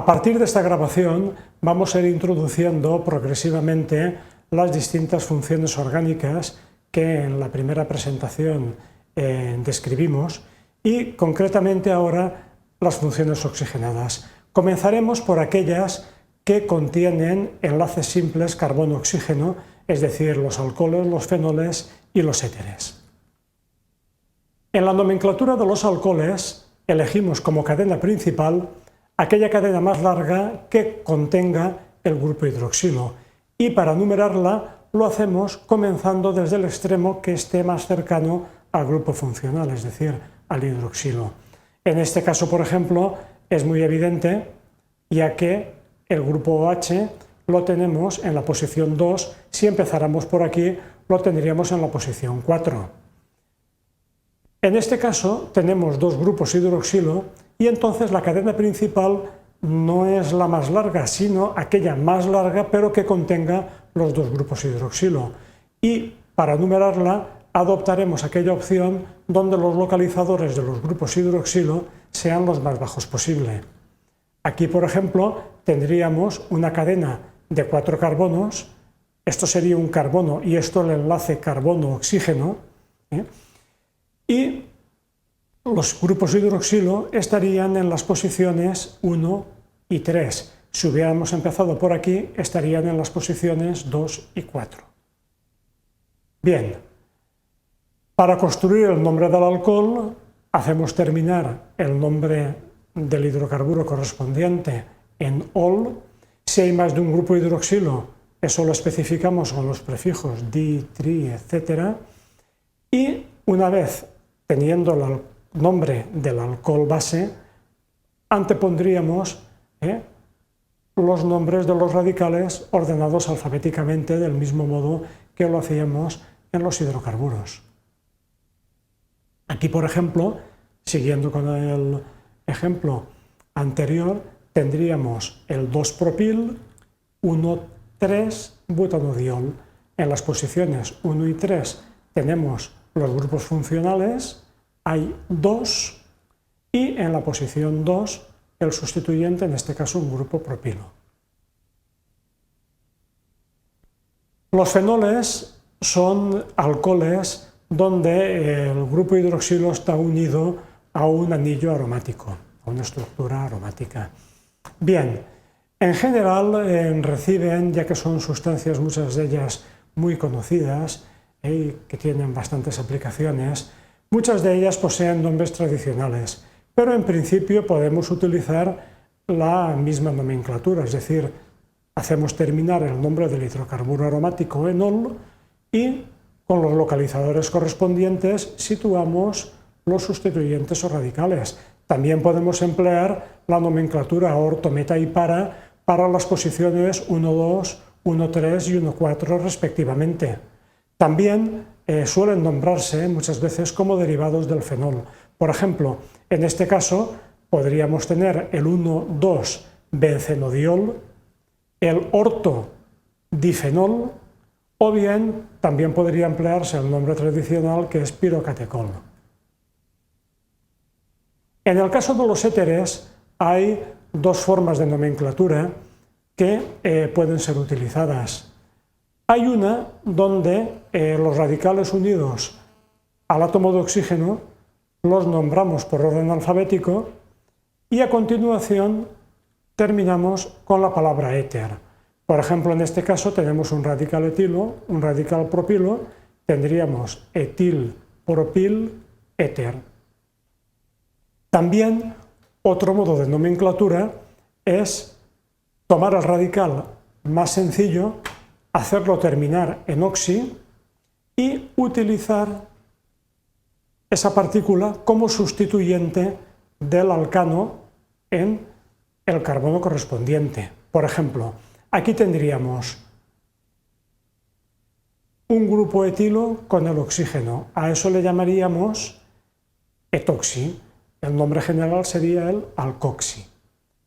A partir de esta grabación vamos a ir introduciendo progresivamente las distintas funciones orgánicas que en la primera presentación describimos y concretamente ahora las funciones oxigenadas. Comenzaremos por aquellas que contienen enlaces simples carbono-oxígeno, es decir, los alcoholes, los fenoles y los éteres. En la nomenclatura de los alcoholes elegimos como cadena principal aquella cadena más larga que contenga el grupo hidroxilo y para numerarla lo hacemos comenzando desde el extremo que esté más cercano al grupo funcional, es decir, al hidroxilo. En este caso, por ejemplo, es muy evidente ya que el grupo OH lo tenemos en la posición 2, si empezáramos por aquí lo tendríamos en la posición 4. En este caso tenemos dos grupos hidroxilo y entonces la cadena principal no es la más larga, sino aquella más larga pero que contenga los dos grupos hidroxilo. Y para numerarla adoptaremos aquella opción donde los localizadores de los grupos hidroxilo sean los más bajos posible. Aquí, por ejemplo, tendríamos una cadena de 4 carbonos, esto sería un carbono y esto el enlace carbono-oxígeno, y los grupos hidroxilo estarían en las posiciones 1 y 3. Si hubiéramos empezado por aquí, estarían en las posiciones 2 y 4. Bien, para construir el nombre del alcohol, hacemos terminar el nombre del hidrocarburo correspondiente en ol. Si hay más de un grupo hidroxilo, eso lo especificamos con los prefijos di, tri, etc. Y una vez teniendo el nombre del alcohol base, antepondríamos los nombres de los radicales ordenados alfabéticamente del mismo modo que lo hacíamos en los hidrocarburos. Aquí, por ejemplo, siguiendo con el ejemplo anterior, tendríamos el 2-propil, 1,3-butanodiol. En las posiciones 1 y 3 tenemos los grupos funcionales, hay 2, y en la posición 2 el sustituyente, en este caso un grupo propilo. Los fenoles son alcoholes donde el grupo hidroxilo está unido a un anillo aromático, a una estructura aromática. Bien, en general reciben, ya que son sustancias muchas de ellas muy conocidas y que tienen bastantes aplicaciones, muchas de ellas poseen nombres tradicionales, pero en principio podemos utilizar la misma nomenclatura, es decir, hacemos terminar el nombre del hidrocarburo aromático en ol y con los localizadores correspondientes situamos los sustituyentes o radicales. También podemos emplear la nomenclatura orto, meta y para las posiciones 1,2, 1,3 y 1,4 respectivamente. También suelen nombrarse muchas veces como derivados del fenol. Por ejemplo, en este caso podríamos tener el 1,2-bencenodiol, el orto-difenol, o bien también podría emplearse el nombre tradicional que es pirocatecol. En el caso de los éteres hay dos formas de nomenclatura que pueden ser utilizadas. Hay una donde los radicales unidos al átomo de oxígeno los nombramos por orden alfabético y a continuación terminamos con la palabra éter. Por ejemplo, en este caso tenemos un radical etilo, un radical propilo, tendríamos etil, propil, éter. También otro modo de nomenclatura es tomar el radical más sencillo, hacerlo terminar en oxi y utilizar esa partícula como sustituyente del alcano en el carbono correspondiente. Por ejemplo, aquí tendríamos un grupo etilo con el oxígeno, a eso le llamaríamos etoxi. El nombre general sería el alcoxi.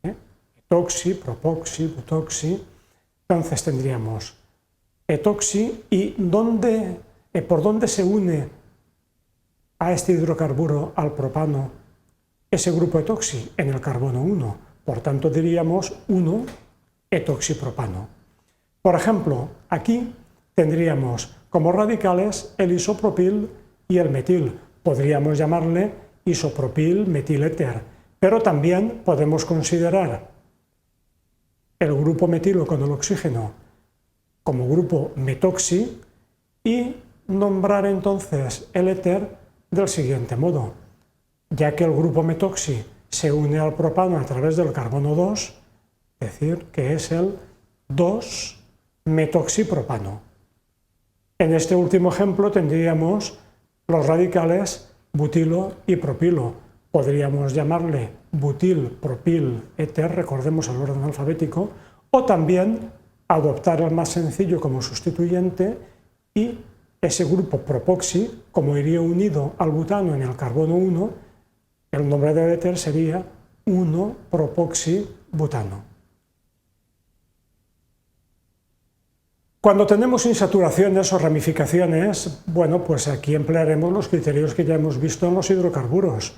Etoxi, propoxi, butoxi. Entonces tendríamos etoxi y por dónde se une a este hidrocarburo al propano ese grupo etoxi en el carbono 1. por tanto diríamos 1-etoxipropano. Por ejemplo, aquí tendríamos como radicales el isopropil y el metil. Podríamos llamarle isopropil metiléter, pero también podemos considerar el grupo metilo con el oxígeno como grupo metoxi y nombrar entonces el éter del siguiente modo. Ya que el grupo metoxi se une al propano a través del carbono 2, decir que es el 2-metoxipropano. En este último ejemplo tendríamos los radicales butilo y propilo. Podríamos llamarle butil, propil, éter, recordemos el orden alfabético, o también adoptar el más sencillo como sustituyente y ese grupo propoxi, como iría unido al butano en el carbono 1, el nombre del éter sería 1-propoxibutano. Cuando tenemos insaturaciones o ramificaciones, bueno, pues aquí emplearemos los criterios que ya hemos visto en los hidrocarburos,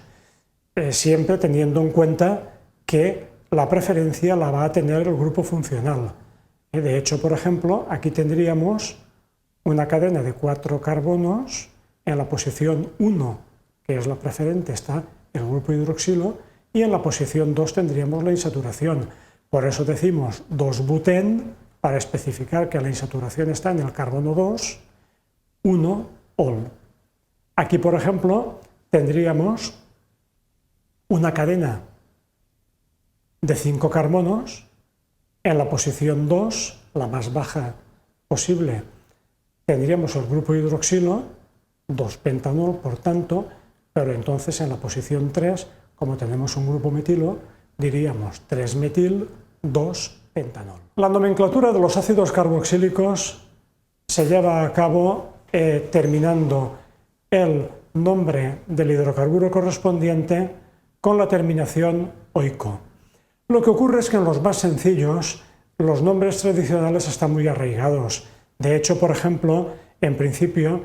siempre teniendo en cuenta que la preferencia la va a tener el grupo funcional. De hecho, por ejemplo, aquí tendríamos una cadena de 4 carbonos, en la posición 1, que es la preferente, está el grupo hidroxilo, y en la posición 2 tendríamos la insaturación. Por eso decimos 2-butén, para especificar que la insaturación está en el carbono 2, 1-ol. Aquí, por ejemplo, tendríamos una cadena de 5 carbonos, en la posición 2, la más baja posible, tendríamos el grupo hidroxilo, 2-pentanol, por tanto, pero entonces en la posición 3, como tenemos un grupo metilo, diríamos 3-metil, 2-pentanol. La nomenclatura de los ácidos carboxílicos se lleva a cabo terminando el nombre del hidrocarburo correspondiente con la terminación oico. Lo que ocurre es que en los más sencillos los nombres tradicionales están muy arraigados. De hecho, por ejemplo, en principio,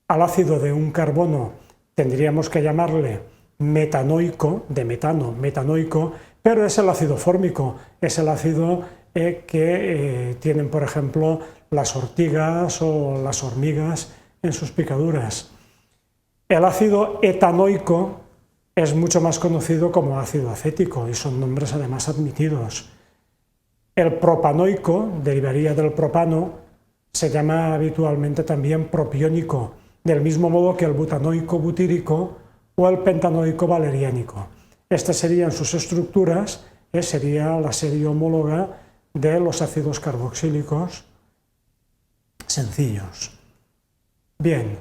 al ácido de un carbono tendríamos que llamarle metanoico, de metano, metanoico, pero es el ácido fórmico, es el ácido que tienen, por ejemplo, las ortigas o las hormigas en sus picaduras. El ácido etanoico es mucho más conocido como ácido acético y son nombres además admitidos. El propanoico derivaría del propano, se llama habitualmente también propiónico, del mismo modo que el butanoico butírico o el pentanoico valeriánico. Estas serían sus estructuras, sería la serie homóloga de los ácidos carboxílicos sencillos. Bien.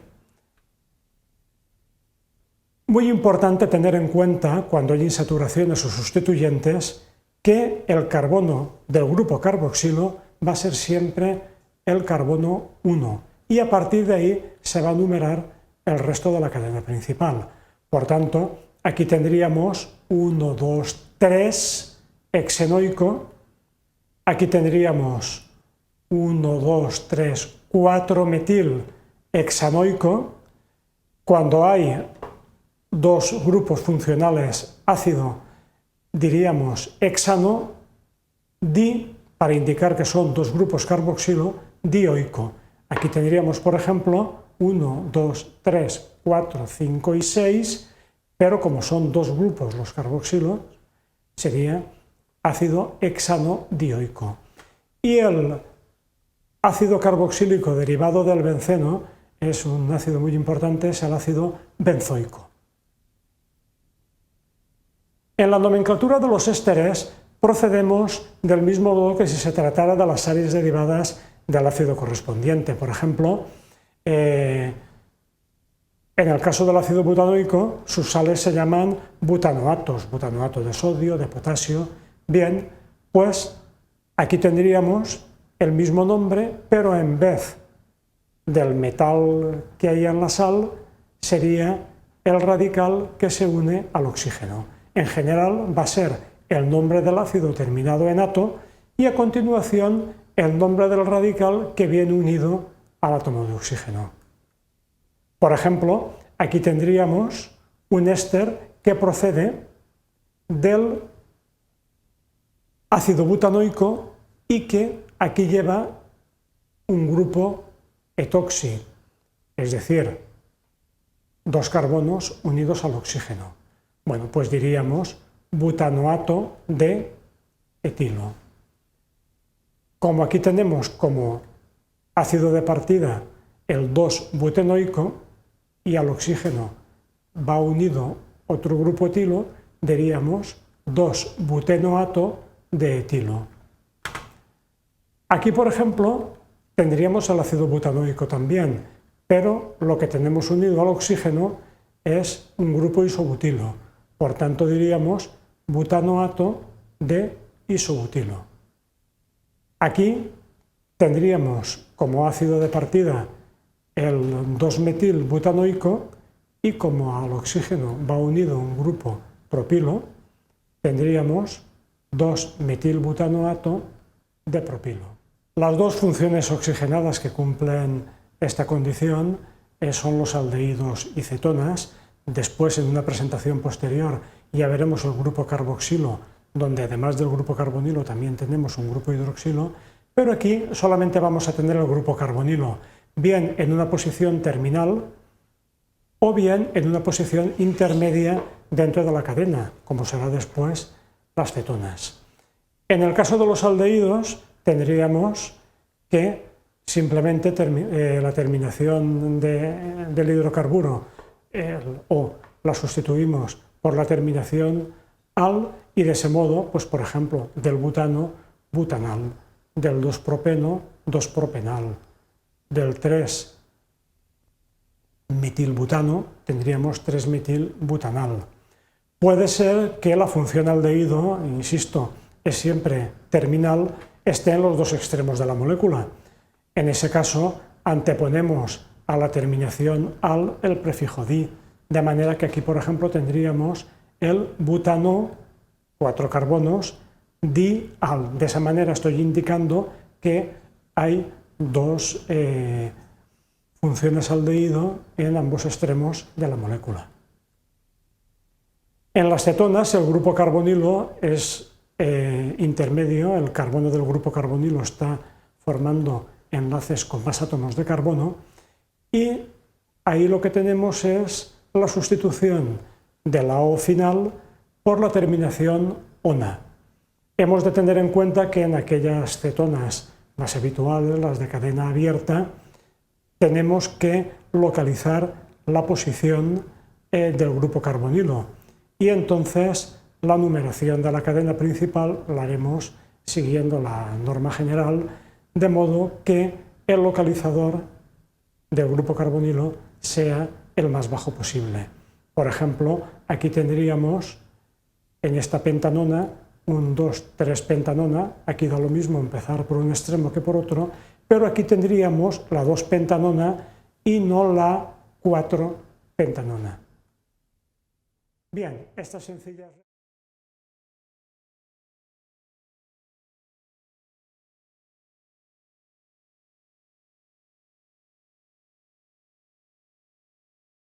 Muy importante tener en cuenta, cuando hay insaturaciones o sustituyentes, que el carbono del grupo carboxilo va a ser siempre el carbono 1 y a partir de ahí se va a numerar el resto de la cadena principal. Por tanto, aquí tendríamos 1, 2, 3 hexenoico, aquí tendríamos 1, 2, 3, 4 metil hexanoico. Cuando hay dos grupos funcionales ácido, diríamos hexano, di, para indicar que son dos grupos carboxilo, dioico. Aquí tendríamos, por ejemplo, 1, 2, 3, 4, 5 y 6, pero como son dos grupos los carboxilos, sería ácido hexano-dioico. Y el ácido carboxílico derivado del benceno es un ácido muy importante, es el ácido benzoico. En la nomenclatura de los ésteres procedemos del mismo modo que si se tratara de las sales derivadas del ácido correspondiente. Por ejemplo, en el caso del ácido butanoico, sus sales se llaman butanoatos, butanoato de sodio, de potasio. Bien, pues aquí tendríamos el mismo nombre, pero en vez del metal que hay en la sal, sería el radical que se une al oxígeno. En general va a ser el nombre del ácido terminado en ato y a continuación el nombre del radical que viene unido al átomo de oxígeno. Por ejemplo, aquí tendríamos un éster que procede del ácido butanoico y que aquí lleva un grupo etoxi, es decir, dos carbonos unidos al oxígeno. Bueno, pues diríamos butanoato de etilo. Como aquí tenemos como ácido de partida el 2-butenoico y al oxígeno va unido otro grupo etilo, diríamos 2-butenoato de etilo. Aquí, por ejemplo, tendríamos el ácido butanoico también, pero lo que tenemos unido al oxígeno es un grupo isobutilo. Por tanto, diríamos butanoato de isobutilo. Aquí tendríamos como ácido de partida el 2-metilbutanoico y como al oxígeno va unido un grupo propilo, tendríamos 2-metilbutanoato de propilo. Las dos funciones oxigenadas que cumplen esta condición son los aldehídos y cetonas. Después, en una presentación posterior, ya veremos el grupo carboxilo, donde además del grupo carbonilo también tenemos un grupo hidroxilo, pero aquí solamente vamos a tener el grupo carbonilo, bien en una posición terminal o bien en una posición intermedia dentro de la cadena, como será después las cetonas. En el caso de los aldehídos tendríamos que simplemente la terminación del hidrocarburo o la sustituimos por la terminación al, y de ese modo, pues por ejemplo, del butano, butanal, del 2-propeno, 2-propenal, del 3-metilbutano tendríamos 3-metilbutanal. Puede ser que la función aldehído, insisto, es siempre terminal, esté en los dos extremos de la molécula. En ese caso, anteponemos a la terminación al el prefijo di, de manera que aquí, por ejemplo, tendríamos el butano, 4 carbonos, di-al. De esa manera estoy indicando que hay dos funciones aldehído en ambos extremos de la molécula. En las cetonas el grupo carbonilo es intermedio, el carbono del grupo carbonilo está formando enlaces con más átomos de carbono y ahí lo que tenemos es la sustitución de la O final por la terminación ona. Hemos de tener en cuenta que en aquellas cetonas más habituales, las de cadena abierta, tenemos que localizar la posición del grupo carbonilo y entonces la numeración de la cadena principal la haremos siguiendo la norma general, de modo que el localizador del grupo carbonilo sea el más bajo posible. Por ejemplo, aquí tendríamos en esta pentanona un 2,3 pentanona, aquí da lo mismo empezar por un extremo que por otro, pero aquí tendríamos la 2 pentanona y no la 4 pentanona. Bien, esta sencilla...